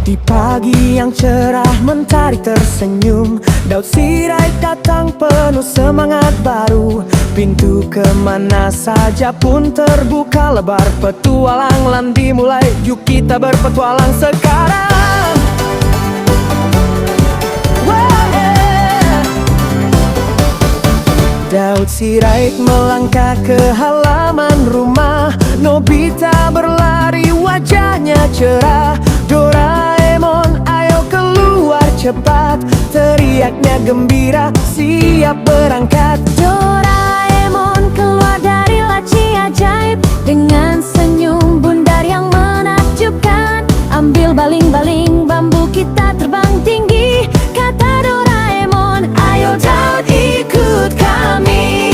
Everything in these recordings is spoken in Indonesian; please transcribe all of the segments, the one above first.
Di pagi yang cerah mentari tersenyum, Daud Sirait datang penuh semangat baru. Pintu kemana saja pun terbuka lebar, petualang dimulai, yuk kita berpetualang sekarang. Daud Sirait melangkah ke halaman rumah, Nobita berlari wajahnya cerah. Doraemon ayo keluar cepat, teriaknya gembira siap berangkat. Doraemon keluar dari laci ajaib dengan senyum bundar yang menakjubkan. Ambil baling-baling bambu kita terbang tinggi, kata Doraemon, ayo Daud ikut kami.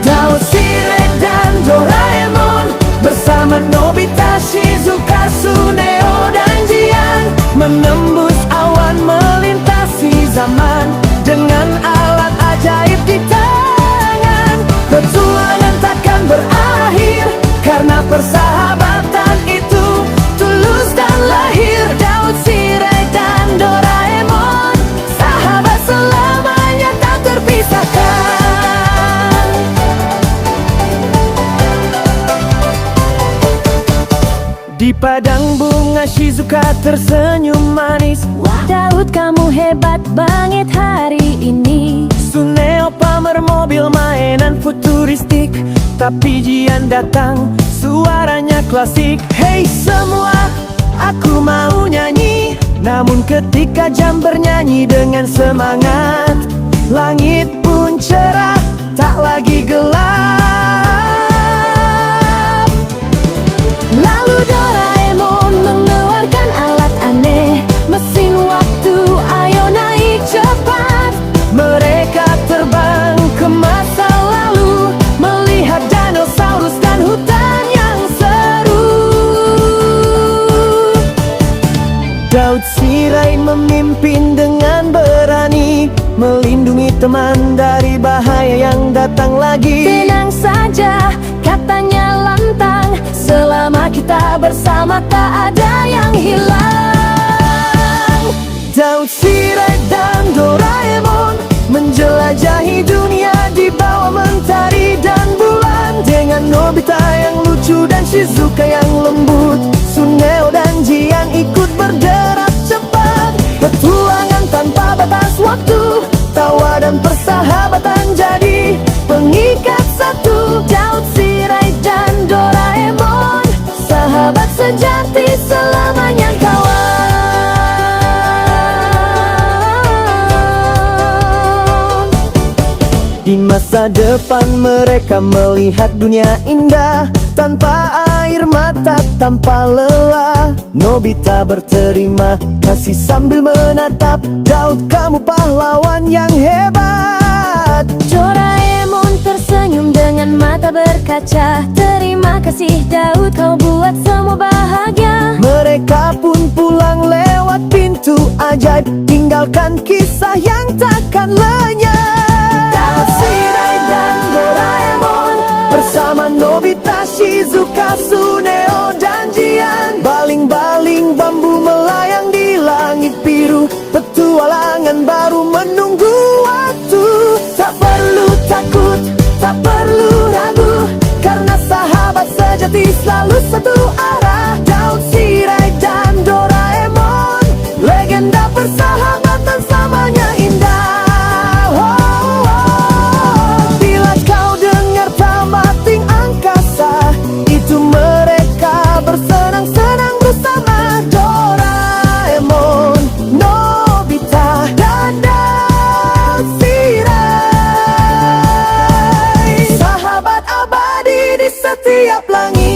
Daud Sirait dan Doraemon bersama Nobita, Shizuka, Suneo dan Jian menembus awan melintasi zaman dengan alat ajaib di tangan. Petualangan takkan berakhir karena persahabatan itu tulus dan lahir. Daud Sirait dan Doraemon, sahabat selamanya tak terpisahkan. Di padang bunga Shizuka tersenyum manis, Daud kamu hebat banget hari ini. Suneo pamer mobil mainan futuristik, tapi Jian datang suaranya klasik. Hey semua, aku mau nyanyi. Namun ketika jam bernyanyi dengan semangat, langit pun cerah, tak lagi gelap. Lalu Doraemon mengeluarkan alat aneh, mesin waktu, ayo naik cepat. Mereka terbang ke masa lalu, melihat dinosaurus dan hutan yang seru. Daud Sirait memimpin dengan berani, melindungi teman dari bahaya yang datang lagi. Tenang saja, katanya lantang, selama kita bersama tak ada yang hilang. Daud Sirait dan Doraemon menjelajahi dunia di bawah mentari dan bulan, dengan Nobita yang lucu dan Shizuka yang lembut. Suneo dan Jian ikut berderap cepat, petualangan tanpa batas waktu, tawa dan persahabatan jadi pengikat satu. Daud Sirait dan Doraemon, sahabat sejati selamanya kawan. Di masa depan mereka melihat dunia indah, tanpa air mata, tanpa lelah. Nobita berterima kasih sambil menatap, Daud kamu pahlawan yang hebat. Doraemon tersenyum dengan mata berkaca, terima kasih Daud, kau buat semua bahagia. Mereka pun pulang lewat pintu ajaib, tinggalkan kisah yang takkan lenyap. Daud Sirait dan Doraemon bersama Nobita, Shizuka, Suneo dan Jian, baling-baling bambu melayang di langit biru. Petualangan baru menunggu waktu. Tak perlu takut, tak perlu ragu, karena sahabat sejati selalu satu arah. Daud Sirait dan Doraemon, legenda persahabatan selamanya indah. Bila kau dengar tamating angkasa, itu mereka bersenang-senang bersama. Doraemon, Nobita dan Daud Sirait, sahabat abadi di setiap langit.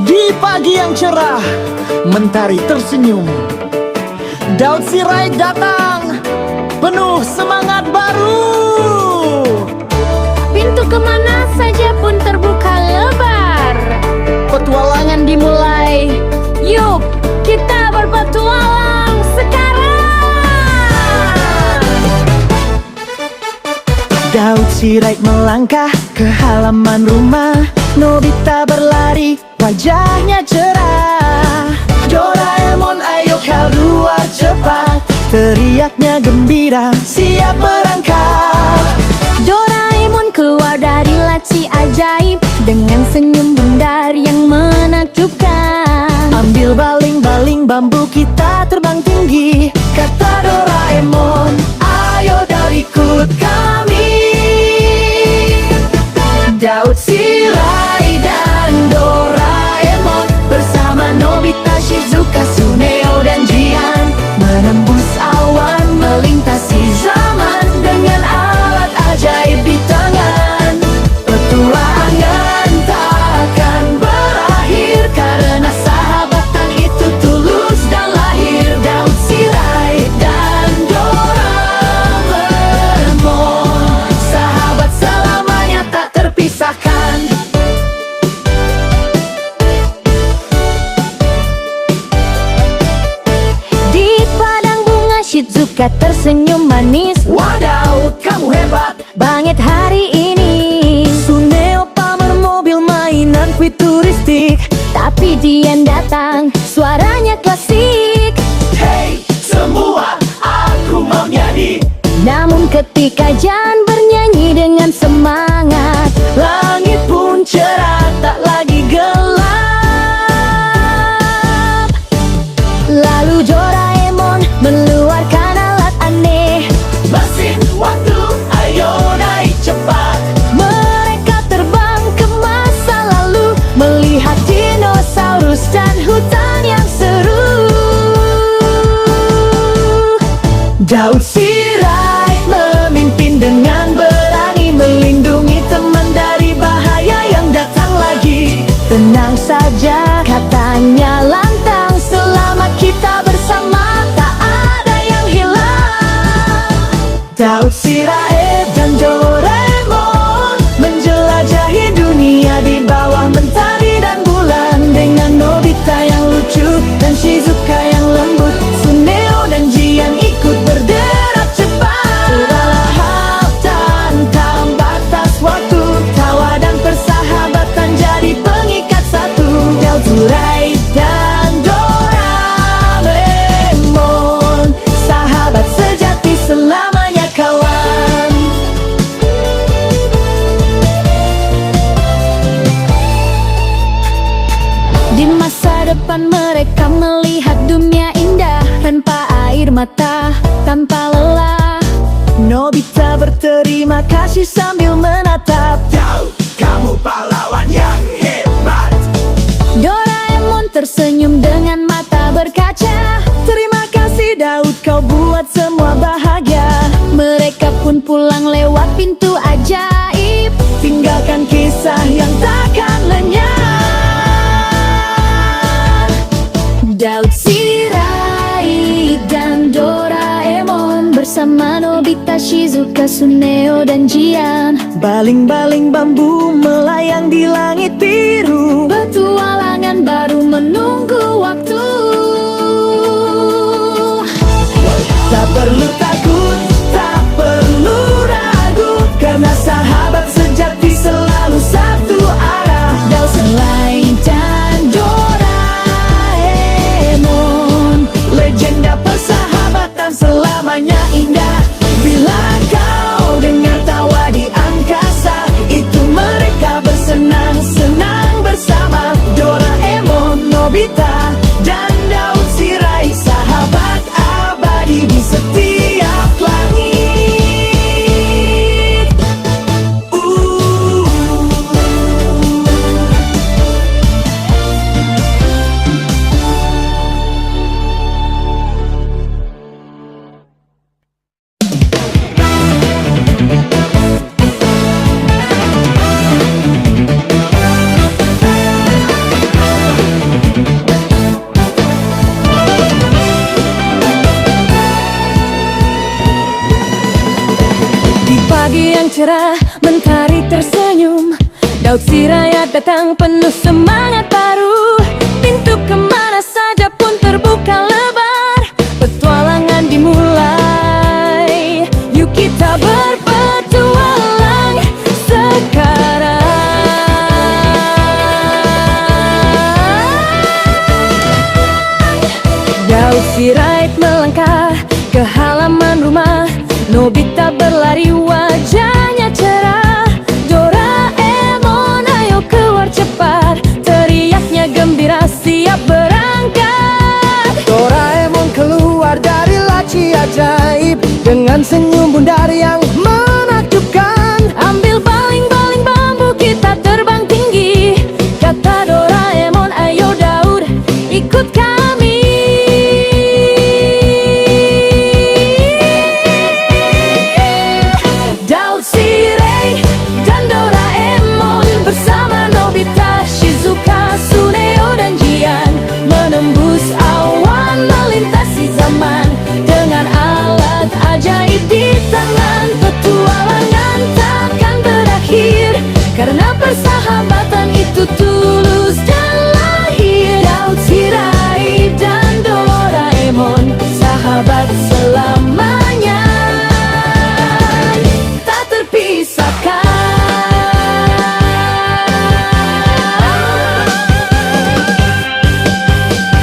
Di pagi yang cerah, mentari tersenyum. Daud Shirai datang penuh semangat baru. Pintu kemana saja pun terbuka lebar. Petualangan dimulai. Yuk, kita berpetualang sekarang. Daud Shirai melangkah ke halaman rumah. Nobita berlari, wajahnya cerah. Doraemon, ayo kau keluar cepat, teriaknya gembira, siap berangkat. Doraemon keluar dari laci ajaib dengan senyum bundar yang menakjubkan. Ambil baling-baling bambu, kita terbang tinggi, kata Doraemon. Ayo Daud ikut kami. Daud Shirai dan Doraemon bersama Nobita, Shizuka, Suneo dan Jian menembus awan, melintasi zaman dengan alat ajaib di tangan. Petualangan takkan berakhir karena sahabatan itu tulus dan lahir. Daud Shirai dan Doraemon, sahabat selamanya tak terpisahkan. Di padang bunga Shizuka tersenyum manis. Wah Daud, kamu hebat. Bangkit hari ini. Suneo pamer mobil mainan futuristik, Tapi Dian datang, suaranya klasik. hey semua, aku mau nyanyi. Namun ketika Jan bernyanyi dengan semangat, Langit pun cerah, tak lagi gelap. lalu Doraemon mengeluarkan alat aneh. Mesin waktu, ayo naik cepat. Mereka terbang ke masa lalu, melihat dinosaurus dan hutan yang seru. Daud Shirai memimpin dengan berani, melindungi teman dari bahaya yang datang lagi. Tenang saja, katanya lantang, selama kita bersama tak ada yang hilang. Daud Shirai dan Doraemon menjelajahi dunia di bawah mentari dan bulan, dengan Nobita yang lucu dan Shizuka yang lembut. Suneo dan Jian ikut bergerak cepat. Perlahan tanpa batas waktu, tawa dan persahabatan jadi pengikat satu. Daud Shirai dan Doraemon, sahabat sejati selamanya kawan. Di masa depan mereka melihat dunia indah tanpa air mata, tanpa lelah. Nobita berterima kasih sambil menatap. Daud, kamu pahlawan yang hebat. Doraemon tersenyum dengan mata berkaca. Terima kasih Daud, kau buat semua bahagia. Mereka pun pulang lewat pintu ajaib, Tinggalkan kisah yang takkan lenyap. Daud Shirai dan Doraemon bersama Nobita, Shizuka, Suneo dan Jian. Baling-baling bambu melayang di langit biru. Petualangan baru menunggu waktu. Tak perlu takut, tak perlu ragu, karena sahabat sejati selalu satu arah. Daud Shirai dan Doraemon, Legenda persahabatan selamanya indah. Bila kau dengar tawa di angkasa, itu mereka bersenang-senang bersama. Doraemon, Nobita, dan Daud Shirai, sahabat abadi di setiap cerah, mentari tersenyum. Daud Sirayat datang penuh semangat baru. Pintu kemana saja pun terbuka lebar. Petualangan dimulai, yuk kita berpetualang sekarang. Daud Sirayat melangkah ke halaman rumah. Nobita berlari, wajahnya cerah. Doraemon ayo keluar cepat, teriaknya gembira siap berangkat. Doraemon keluar dari laci ajaib dengan senyum bundar yang menakjubkan. Ambil baling-baling bambu, kita terbang tinggi, kata Doraemon. Ayo Daud, ikut kami. Daud, Shirei, dan Doraemon bersama Nobita, Shizuka, Suneo, dan Jian menembus awan, melintasi zaman dengan alat ajaib di tangan. Petualangan takkan berakhir karena persahabatan itu tulus dan lahir. Daud, Shirei, dan Doraemon, sahabat selamanya, tak terpisahkan.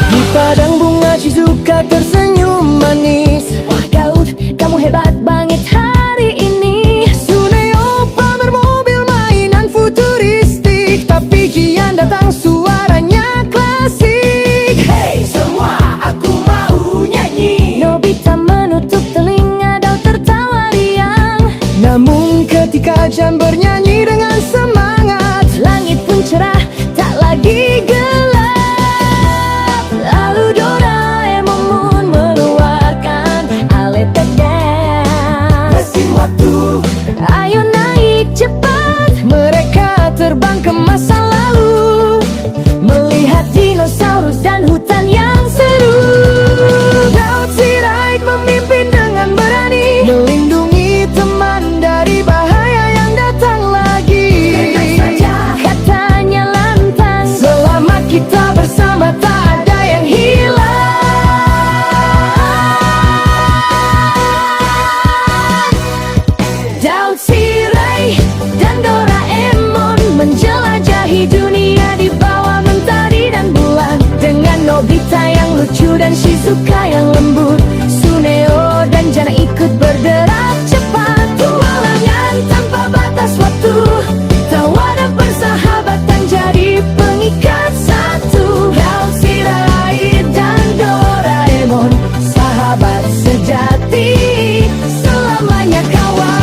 Di padang bunga Shizuka tersenyum manis. Wah Daud, kamu hebat banget hari ini. Suneo pamer mobil mainan futuristik, tapi Jian datang suaranya klasik. Hey semua, aku mau nyanyi. Nobita menutup telinga, Daud tertawa riang. Namun ketika Jian bernyanyi dengan semangat, Langit pun cerah, tak lagi gelap. Lalu Doraemon pun mengeluarkan alet tegang. mesin waktu. Ayo naik cepat, Mereka terbang ke masa lalu, melihat dinosaurus dan hutan yang seru. Daud Sirait memimpin dengan berani, melindungi teman dari bahaya yang datang lagi. Katanya lantang, Selama kita bersama tak ada yang hilang. Daud, Shirei, dan Doraemon menjelajahi dunia di bawah mentari dan bulan. Dengan Nobita yang lucu dan Shizuka yang lembut, Suneo dan Jian ikut bergerak cepat. Tualangan tanpa batas waktu, tawa dan persahabatan jadi pengikat satu. Daud, Shirei, dan Doraemon, sahabat sejati, selamanya kawan.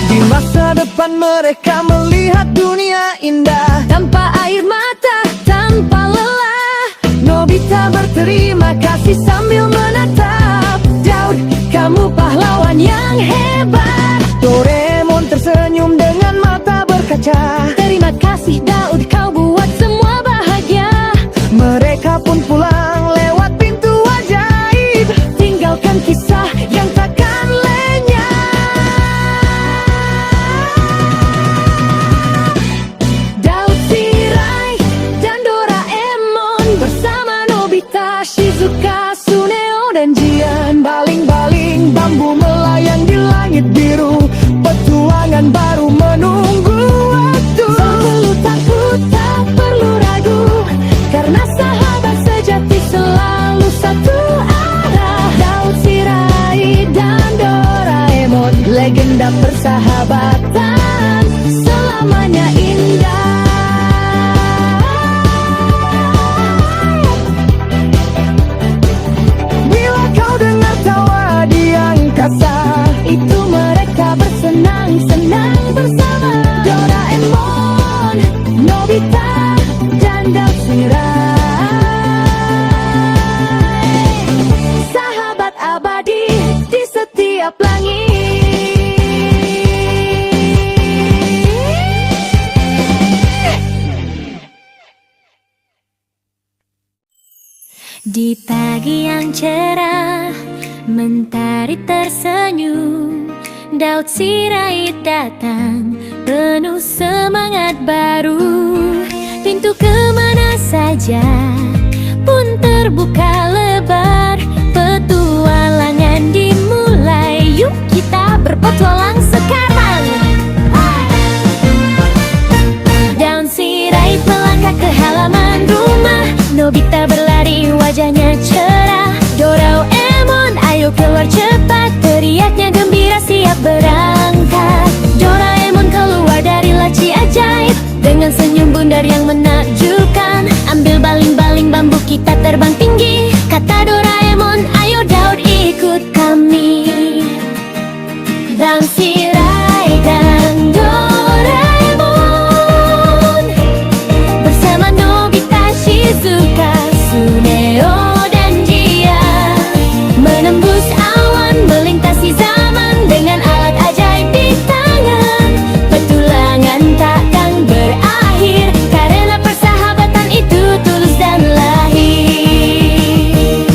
Di masa depan mereka melihat dunia indah. Tanpa air mata, tanpa lelah, Nobita berterima kasih sambil menatap. Daud, kamu pahlawan yang hebat. Doraemon tersenyum dengan mata berkaca. Terima kasih Daud, kau buat semua bahagia. Mereka pun pulang lewat pintu ajaib, Tinggalkan kisah yang takkan lenyap. Daud, Shirei, dan Doraemon bersama Nobita, Shizuka, Suneo, dan Jian. baling-baling bambu melayang di langit biru. Petualangan baru menunggu waktu. Tak perlu takut, tak perlu ragu, karena sahabat sejati selalu satu arah. Daud, Shirei, dan Doraemon, legenda persahabatan selamanya indah. Bila kau dengar tawa di angkasa, Itu mereka bersenang-senang bersama. Doraemon, Nobita, dan Daud, Shirei, sahabat abadi di setiap langit. Di pagi yang cerah, mentari tersenyum, Daud Sirait datang, penuh semangat baru. Pintu kemana saja pun terbuka lebar, petualangan dimulai, yuk kita berpetualang sekarang. Daud Sirait melangkah ke halaman rumah, Nobita berlari wajahnya cerah. Doraemon ayo keluar cepat, teriaknya gembira siap berangkat. Doraemon keluar dari laci ajaib dengan senyum bundar yang menakjubkan. Ambil baling-baling bambu kita terbang tinggi, kata Doraemon, ayo Daud ikut kami. Daud Sirait dan Doraemon bersama Nobita, Shizuka, Suneo dan Jia menembus awan, melintasi zaman dengan alat ajaib di tangan. Petualangan takkan berakhir karena persahabatan itu tulus dan lahir.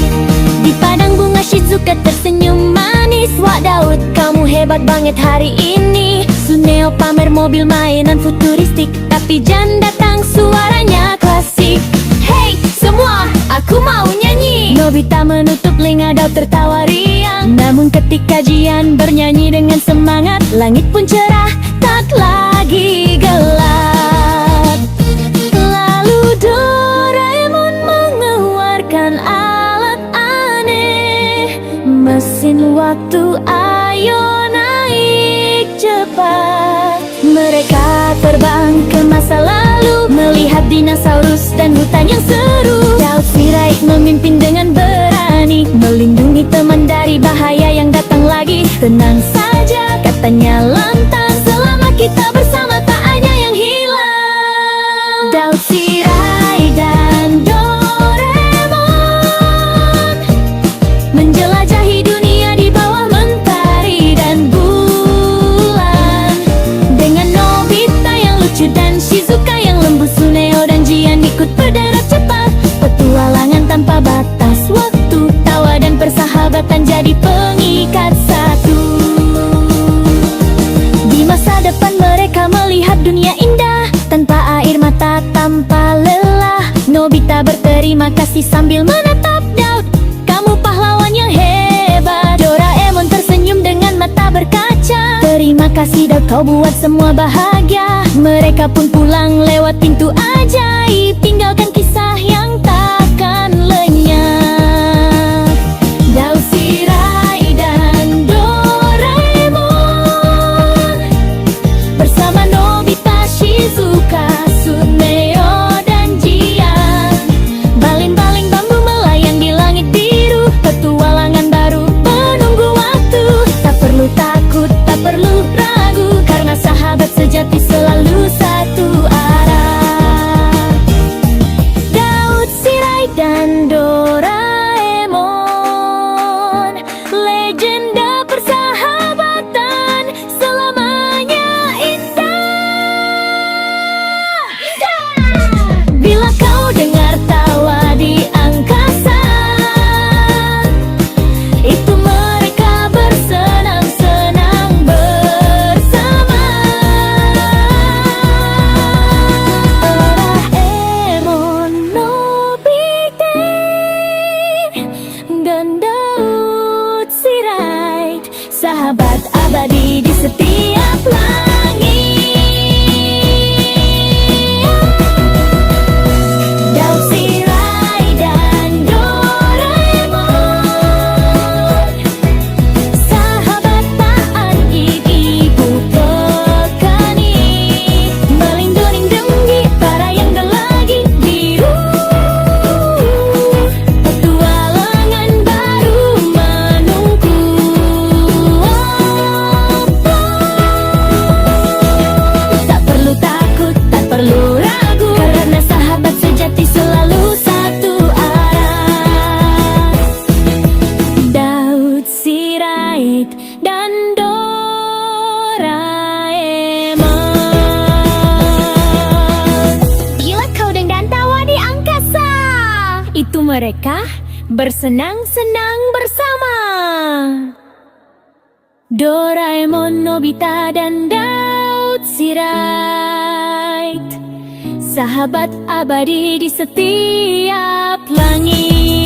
Di padang bunga Shizuka tersenyum manis, wah Daud kamu hebat banget hari ini. Suneo pamer mobil mainan futuristik, tapi Jan datang suaranya klasik. Hey semua, aku mau nyanyi. Nobita menutup telinga, Daud tertawa riang. Namun ketika Jian bernyanyi dengan semangat, langit pun cerah, tak lagi gelap. Lalu Doraemon mengeluarkan alat aneh, mesin waktu, ayo naik cepat. Mereka terbang ke masa lalu, melihat dinosaurus dan hutan yang seru. Daud Sirait memimpin dengan berani, melindungi teman dari bahaya yang datang lagi. Tenang saja, katanya lantang, selama kita bersama tak ada yang hilang. Daud Sirait dan Doraemon menjelajahi dunia di bawah mentari dan bulan. Dengan Nobita yang lucu dan Shizuka yang lembut, Suneo dan Jian ikut berderap cepat. Petualangan tanpa batas waktu, tawa dan persahabatan jadi pengikat satu. Di masa depan mereka melihat dunia indah, tanpa air mata, tanpa lelah. Nobita berterima kasih sambil menatap Daud, kamu pahlawan yang hebat. Doraemon tersenyum dengan mata berkaca, terima kasih Daud kau buat semua bahagia. Mereka pun pulang lewat pintu ajaib, tinggalkan kisah yang takkan lenyap. Daud Sirait dan Doraemon bersama Nobita, Shizuka, Suneo dan Jian, baling-baling bambu melayang di langit biru. Petualangan baru menunggu waktu, tak perlu takut, tak perlu ragu, karena sahabat sejati selalu satu arah. Daud Sirait dan Doraemon, legenda persahabatan selamanya indah. Bila kau dengar tawa di angkasa, itu mereka bersenang-senang bersama. Doraemon, Nobita dan Daud Sirait, sahabat abadi di setiap langit. Daud Sirait dan Doraemon, sahabat taat ibu pekani, melindungi dengki para yang lagi biru. Petualangan baru menunggu. Tak perlu takut, tak perlu ragu, karena sahabat sejati selalu satu arah. Daud Sirait dan Doraemon. Bila kau dengan tawa di angkasa, itu mereka bersenang-senang bersama. Doraemon, Nobita, dan Daud Sirait, sahabat abadi di setiap langit.